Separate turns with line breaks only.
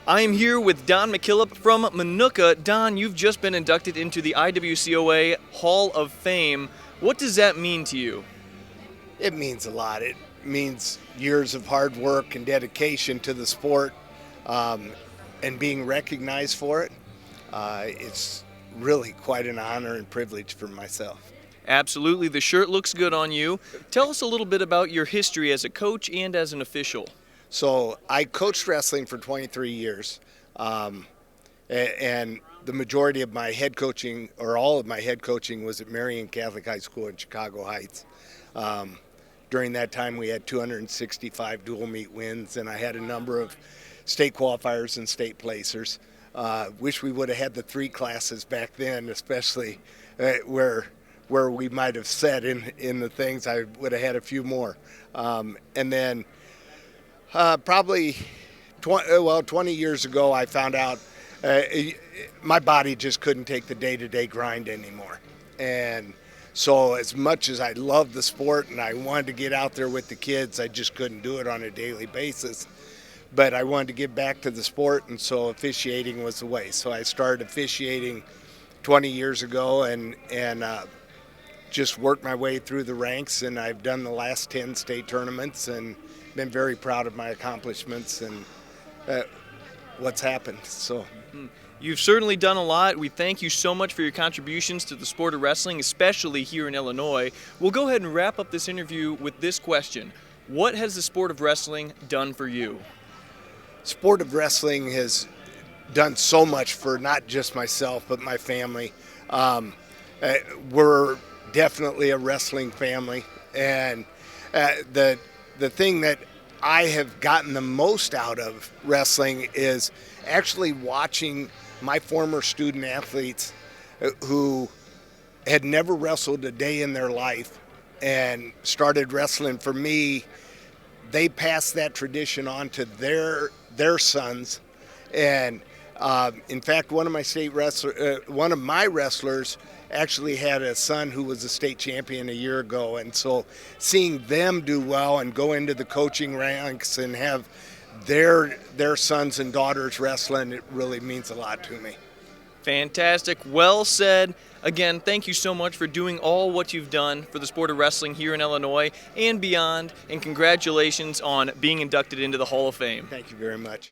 I am here with Don McKillip from Minooka. Don, you've just been inducted into the IWCOA Hall of Fame. What does that mean to you?
It means a lot. It means years of hard work and dedication to the sport, and being recognized for it. It's really quite an honor and privilege for myself.
Absolutely. The shirt looks good on you. Tell us a little bit about your history as a coach and as an official.
So I coached wrestling for 23 years, and the majority of my head coaching, or all of my head coaching, was at Marian Catholic High School in Chicago Heights. During that time, we had 265 dual meet wins, and I had a number of state qualifiers and state placers. Wish we would have had the 3 classes back then, especially where we might have said in the things. I would have had a few more. And then probably 20 years ago, I found out my body just couldn't take the day-to-day grind anymore. And so as much as I loved the sport and I wanted to get out there with the kids, I just couldn't do it on a daily basis. But I wanted to give back to the sport, and so officiating was the way. So I started officiating 20 years ago and just worked my way through the ranks, and I've done the last 10 state tournaments and been very proud of my accomplishments and what's happened. So
You've certainly done a lot. We thank you so much for your contributions to the sport of wrestling, especially here in Illinois. We'll go ahead and wrap up this interview with this question. What has the sport of wrestling done for you?
Sport of wrestling has done so much for not just myself, but my family. We're definitely a wrestling family, and the thing that I have gotten the most out of wrestling is actually watching my former student athletes who had never wrestled a day in their life and started wrestling. For me, they passed that tradition on to their sons, and in fact, one of my wrestlers actually had a son who was a state champion a year ago, and so seeing them do well and go into the coaching ranks and have their sons and daughters wrestling, it really means a lot to me.
Fantastic. Well said. Again, thank you so much for doing all what you've done for the sport of wrestling here in Illinois and beyond, and congratulations on being inducted into the Hall of Fame.
Thank you very much.